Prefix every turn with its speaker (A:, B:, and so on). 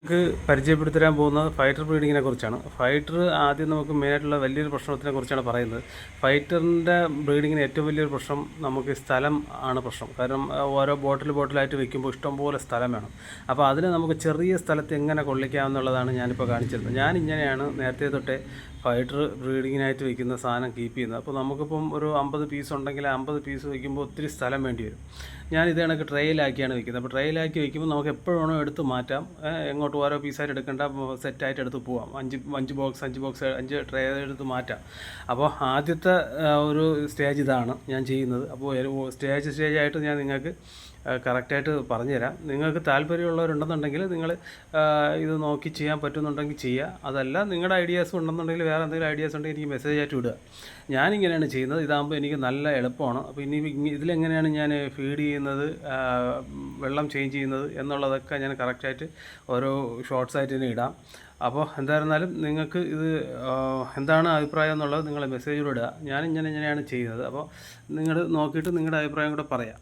A: നമുക്ക് പരിചയപ്പെടുത്തരാൻ പോകുന്നത് ഫൈറ്റർ ബ്രീഡിങ്ങിനെ കുറിച്ചാണ്. ഫൈറ്റർ ആദ്യം നമുക്ക് മെയിനായിട്ടുള്ള വലിയൊരു പ്രശ്നത്തിനെ കുറിച്ചാണ് പറയുന്നത്. ഫൈറ്ററിൻ്റെ ബ്രീഡിങ്ങിന് ഏറ്റവും വലിയൊരു പ്രശ്നം നമുക്ക് സ്ഥലം ആണ് പ്രശ്നം. കാരണം ഓരോ ബോട്ടിലായിട്ട് വെക്കുമ്പോൾ ഇഷ്ടംപോലെ സ്ഥലം വേണം. അപ്പോൾ അതിന് നമുക്ക് ചെറിയ സ്ഥലത്ത് എങ്ങനെ കൊള്ളിക്കാമെന്നുള്ളതാണ് ഞാനിപ്പോൾ കാണിച്ചിരുന്നത്. ഞാനിങ്ങനെയാണ് നേരത്തെ തൊട്ടേ ഫൈറ്റർ ബ്രീഡിങ്ങിനായിട്ട് വയ്ക്കുന്ന സാധനം കീപ്പ് ചെയ്യുന്നത്. അപ്പോൾ നമുക്കിപ്പം ഒരു 50 പീസ് ഉണ്ടെങ്കിൽ 50 പീസ് വയ്ക്കുമ്പോൾ ഒത്തിരി സ്ഥലം വേണ്ടി വരും. ഞാൻ ഇത് കണക്ക് ട്രെയിലാക്കിയാണ് വയ്ക്കുന്നത്. അപ്പോൾ ട്രെയിലാക്കി വയ്ക്കുമ്പോൾ നമുക്ക് എപ്പോഴും വേണോ എടുത്ത് മാറ്റാം. എങ്ങോട്ട് ഓരോ പീസായിട്ട് എടുക്കേണ്ട, സെറ്റായിട്ട് എടുത്ത് പോവാം. 5 ബോക്സ് 5 ട്രേ എടുത്ത് മാറ്റാം. അപ്പോൾ ആദ്യത്തെ ഒരു സ്റ്റേജ് ഇതാണ് ഞാൻ ചെയ്യുന്നത്. അപ്പോൾ സ്റ്റേജായിട്ട് ഞാൻ നിങ്ങൾക്ക് കറക്റ്റായിട്ട് പറഞ്ഞുതരാം. നിങ്ങൾക്ക് താല്പര്യമുള്ളവരുണ്ടെന്നുണ്ടെങ്കിൽ നിങ്ങൾ ഇത് നോക്കി ചെയ്യാൻ പറ്റുന്നുണ്ടെങ്കിൽ ചെയ്യുക. അതല്ല നിങ്ങളുടെ ഐഡിയാസ് ഉണ്ടെന്നുണ്ടെങ്കിൽ വേറെ എന്തെങ്കിലും ഐഡിയാസ് ഉണ്ടെങ്കിൽ എനിക്ക് മെസ്സേജ് ആയിട്ട് വിടുക. ഞാനിങ്ങനെയാണ് ചെയ്യുന്നത്. ഇതാകുമ്പോൾ എനിക്ക് നല്ല എളുപ്പമാണ്. അപ്പോൾ ഇനി ഇതിലെങ്ങനെയാണ് ഞാൻ ഫീഡ് ചെയ്യുന്നത്, വെള്ളം ചേഞ്ച് ചെയ്യുന്നത് എന്നുള്ളതൊക്കെ ഞാൻ കറക്റ്റായിട്ട് ഓരോ ഷോർട്ട്സായിട്ട് തന്നെ ഇടാം. അപ്പോൾ എന്തായിരുന്നാലും നിങ്ങൾക്ക് ഇത് എന്താണ് അഭിപ്രായം എന്നുള്ളത് നിങ്ങൾ മെസ്സേജിലൂടെ ഇടുക. ഞാനിങ്ങനെയാണ് ചെയ്യുന്നത്. അപ്പോൾ നിങ്ങൾ നോക്കിയിട്ട് നിങ്ങളുടെ അഭിപ്രായം കൂടെ പറയാം.